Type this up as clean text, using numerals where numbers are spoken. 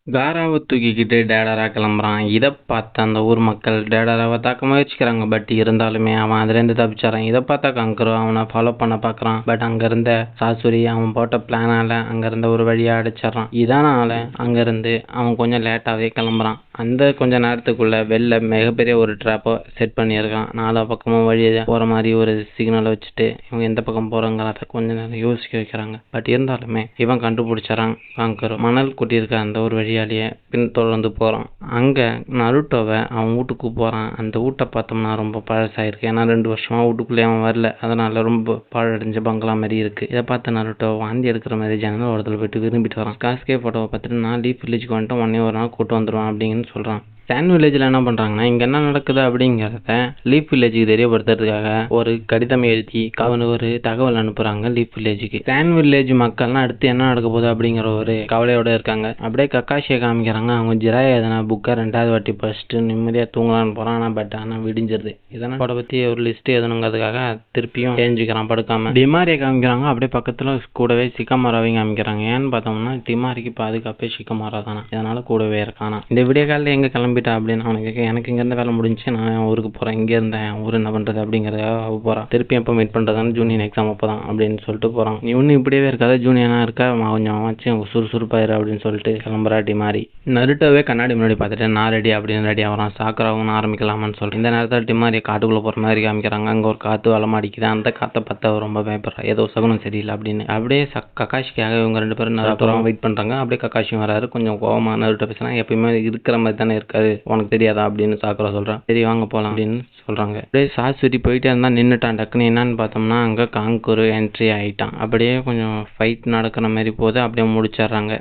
காராவை தூக்கிக்கிட்டு டேடரா கிளம்புறான். இதை பார்த்த அந்த ஊர் மக்கள் டேடராவை தாக்க முயற்சிக்கிறாங்க. பட் இருந்தாலுமே அவன் அதுலேருந்து தப்பிச்சாரான். இதை பார்த்தா கங்கரு அவனை ஃபாலோ பண்ண பார்க்குறான். பட் அங்கே இருந்த சாசுரி அவன் போட்ட பிளானால அங்கே இருந்த ஒரு வழியாக அடிச்சிடறான். இதனால அங்கேருந்து அவன் கொஞ்சம் லேட்டாகவே கிளம்புறான். அந்த கொஞ்ச நேரத்துக்குள்ள வெளில மிகப்பெரிய ஒரு ட்ராப்பை செட் பண்ணியிருக்கான். நாலா பக்கமும் வழி போகிற மாதிரி ஒரு சிக்னலை வச்சுட்டு இவங்க எந்த பக்கம் போகிறோங்கிறத கொஞ்ச நேரம் யோசிக்க வைக்கிறாங்க. பட் இருந்தாலுமே இவன் கண்டுபிடிச்சாரான். கங்கரு மணல் கொட்டியிருக்க அந்த ஒரு வழியாலேயே பின்தொடர்ந்து போகிறான். அங்கே நருட்டோவை அவன் வீட்டுக்கு போகிறான். அந்த வீட்டை பார்த்தோம்னா ரொம்ப பழசாயிருக்கு. ஏன்னா 2 வருஷமாக வீட்டுக்குள்ளே அவன் வரல. அதனால ரொம்ப பாழடைஞ்ச பங்களா மாதிரி இருக்குது. இதை பார்த்து நருட்டோ வாந்தி எடுக்கிற மாதிரி ஜன்னல் ஓரத்தில் போயிட்டு விரும்பிட்டு வரான். காஸ்கே ஃபோட்டோவை பார்த்துட்டு நான் லீஃப் வில்லேஜுக்கு வந்துட்டு உடனே ஒரு நாள் கூட்டு வந்துடுவான் அப்படின்னு சொல்கிறான். சான் வில்லேஜில் என்ன பண்ணுறாங்கன்னா இங்கே என்ன நடக்குது அப்படிங்கிறத லீஃப் வில்லேஜுக்கு தெரியப்படுத்துறதுக்காக ஒரு கடிதம் எழுதி ஒரு தகவல் அனுப்புகிறாங்க லீஃப் வில்லேஜுக்கு. சான் வில்லேஜ் மக்கள்லாம் அடுத்து என்ன நடக்க போகுது அப்படிங்கிற ஒரு கவலையோடு இருக்காங்க. அப்படியே கக்காஷியை காமிக்கிறாங்க. அவங்க ஜிராயா எதனா புக்கை 2வது வாட்டி படிச்சுட்டு நிம்மதியாக தூங்கலான்னு போகிறான். ஆனால் விடிஞ்சிருது. இதனால் அதை பற்றி ஒரு லிஸ்ட்டு எதுனுங்கிறதுக்காக திருப்பியும் தெரிஞ்சுக்கிறான் படுக்காமல். டிமாரியை காமிக்கிறாங்க. அப்படியே பக்கத்தில் கூடவே சிக்கமாராவையும் காமிக்கிறாங்க. ஏன்னு பார்த்தோம்னா டிமாரிக்கு பாதுகாப்பே சிக்கமாரா தானே. இதனால் கூடவே இருக்கானா. இந்த விடிய காலையில் எங்கே கிளம்பிட்டா அப்படின்னு அவனுக்கு எனக்கு இங்கேருந்து வேலை முடிஞ்சு நான் ஊருக்கு போகிறேன். இங்கே இருந்தேன் ஊர் என்ன பண்ணுறது அப்படிங்கிறதுக்காக போகிறான். திருப்பி எப்போ மீட் பண்ணுறதான்னு ஜூனியர் எக்ஸாம் அப்போ தான் அப்படின்னு சொல்லிட்டு போகிறான். நீ ஒன்றும் இப்படியே இருக்காது ஜூனியனா இருக்கா கொஞ்சம் வச்சு சுறுசுறுப்பாயிரு அப்படின்னு சொல்லிட்டு கிளம்புறாட்டி மாதிரி. நருட்டோவே கண்ணாடி முன்னாடி பார்த்துட்டு நான் ரெடி அப்படின்னு ரெடி ஆகிறான். சாக்கராவும் ஆரம்பிக்கலாமான்னு சொல்கிறேன். இந்த நேரத்தில் டிமாரி காட்டுக்குள்ளே போகிற மாதிரி காமிக்கிறாங்க. அங்கே ஒரு காற்று வளம் அடிக்குது. அந்த காற்றை பார்த்து ரொம்ப பயப்படுறா. ஏதோ சகுனம் சரியில்லை அப்படின்னு. அப்படியே கக்காஷிக்காக இவங்க 2 பேரும் நருட்டோவும் வெயிட் பண்ணுறாங்க. அப்படியே கக்காஷியும் வராரு. கொஞ்சம் கோவமாக நருட்டோ பேசுனா எப்பயுமே இருக்கிற மாதிரி தானே இருக்காது உனக்கு தெரியாதா அப்படின்னு சாக்குரா சொல்கிறான். சரி வாங்க போகலாம் அப்படின்னு சொல்கிறாங்க. அப்படியே சாஸ்வதி போயிட்டே இருந்தால் நின்றுட்டான். டக்குன்னு என்னன்னு பார்த்தோம்னா அங்கே காங்கூர் என்ட்ரி ஆகிட்டான். அப்படியே கொஞ்சம் ஃபைட் நடக்கிற மாதிரி போது அப்படியே முடிச்சிடுறாங்க.